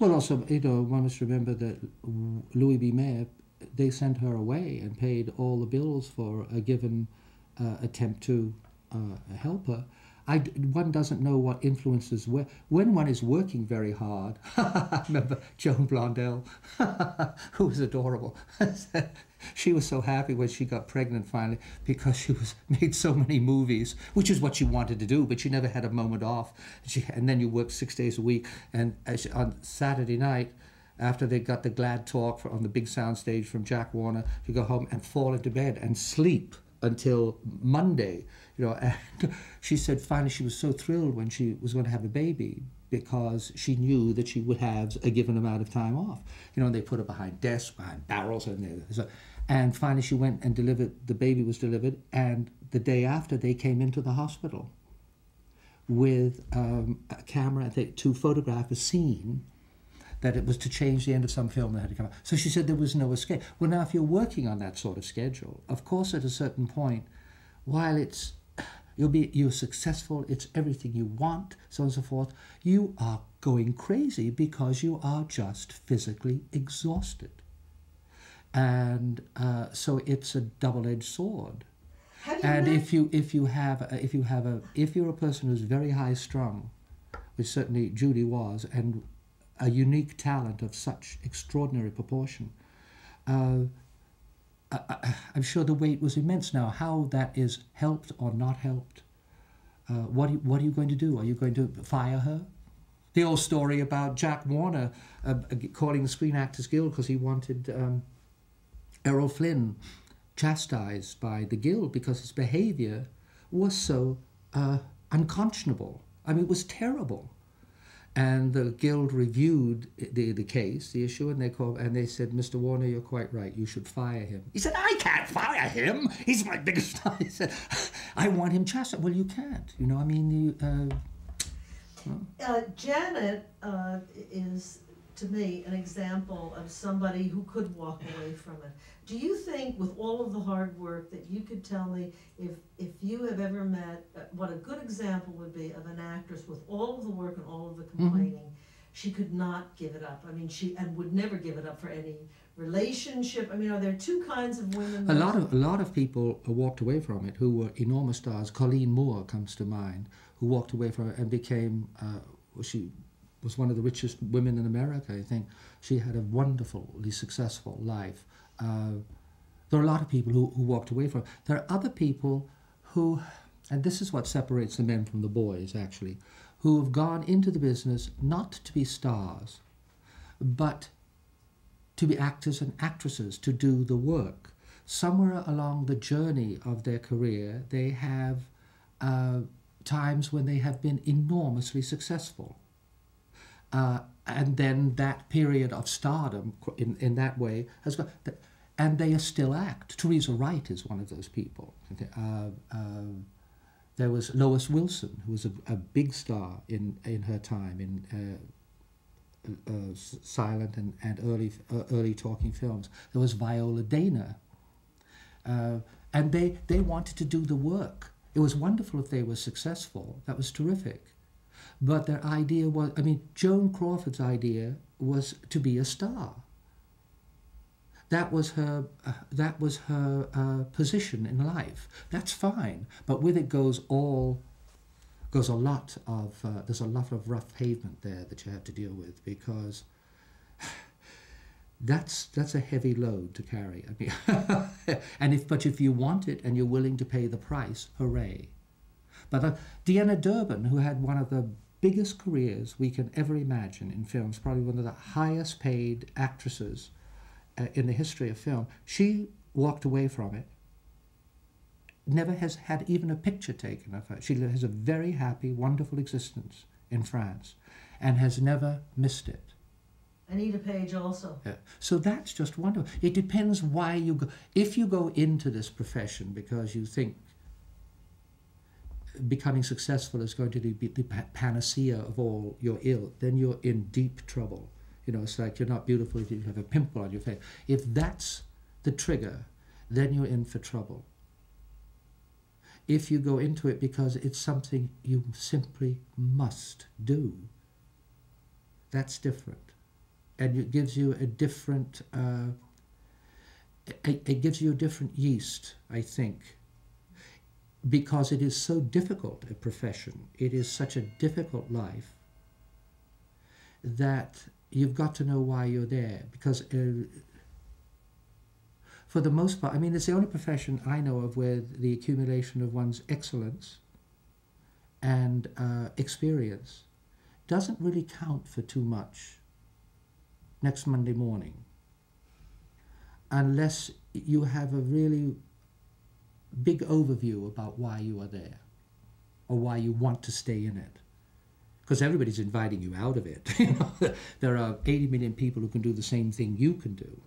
Well, also, you know, one must remember that Louis B. Mayer, they sent her away and paid all the bills for a given attempt to help her. One doesn't know what influences when one is working very hard. I remember Joan Blondell, who was adorable. She was so happy when she got pregnant finally because she made so many movies, which is what she wanted to do, but she never had a moment off. And then you work 6 days a week, and on Saturday night, after they got the glad talk on the big sound stage from Jack Warner, you go home and fall into bed and sleep until Monday, you know. And she said finally she was so thrilled when she was going to have a baby because she knew that she would have a given amount of time off. You know, and they put her behind desks, behind barrels, and finally she went and delivered. The baby was delivered, and the day after they came into the hospital with a camera to photograph a scene that it was to change the end of some film that had to come out. So she said there was no escape. Well, now, if you're working on that sort of schedule, of course, at a certain point, while you're successful, it's everything you want, so on and so forth, you are going crazy because you are just physically exhausted. And so it's a double-edged sword. And if you're a person who's very high-strung, which certainly Judy was, and a unique talent of such extraordinary proportion, I'm sure the weight was immense. Now, how that is helped or not helped, what are you going to do? Are you going to fire her? The old story about Jack Warner calling the Screen Actors Guild because he wanted Errol Flynn chastised by the Guild because his behavior was so unconscionable. I mean, it was terrible. And the Guild reviewed the case, the issue, and they said, "Mr. Warner, you're quite right. You should fire him." He said, "I can't fire him. He's my biggest star." He said, "I want him chastised." Well, you can't. You know, I mean, Janet is, to me, an example of somebody who could walk away from it. Do you think, with all of the hard work, that you could tell me if you have ever met what a good example would be of an actress with all of the work and all of the complaining, she could not give it up? I mean, and would never give it up for any relationship. I mean, are there two kinds of women? A lot of people walked away from it who were enormous stars. Colleen Moore comes to mind, who walked away from it and became, she was one of the richest women in America, I think. She had a wonderfully successful life. There are a lot of people who walked away from it. There are other people who, and this is what separates the men from the boys, actually, who have gone into the business not to be stars, but to be actors and actresses, to do the work. Somewhere along the journey of their career, they have times when they have been enormously successful. And then that period of stardom in that way has got, and they still act. Teresa Wright is one of those people. There was Lois Wilson, who was a big star in her time in silent and early talking films. There was Viola Dana, and they wanted to do the work. It was wonderful if they were successful. That was terrific. But their idea was, I mean, Joan Crawford's idea was to be a star. That was her position in life. That's fine, but with it goes a lot of there's a lot of rough pavement there that you have to deal with, because that's a heavy load to carry. I mean, but if you want it and you're willing to pay the price, hooray! But Deanna Durbin, who had one of the biggest careers we can ever imagine in films, probably one of the highest paid actresses in the history of film, she walked away from it, never has had even a picture taken of her. She has a very happy, wonderful existence in France and has never missed it. Anita Page also. Yeah. So that's just wonderful. It depends why you go. If you go into this profession because you think becoming successful is going to be the panacea of all your ill, then you're in deep trouble. You know, it's like you're not beautiful if you have a pimple on your face. If that's the trigger, then you're in for trouble. If you go into it because it's something you simply must do, that's different. and it gives you a different it gives you a different yeast, I think, because it is so difficult a profession. It is such a difficult life that you've got to know why you're there, because for the most part, I mean, it's the only profession I know of where the accumulation of one's excellence and experience doesn't really count for too much next Monday morning, unless you have a really big overview about why you are there or why you want to stay in it. Because everybody's inviting you out of it. You know, there are 80 million people who can do the same thing you can do.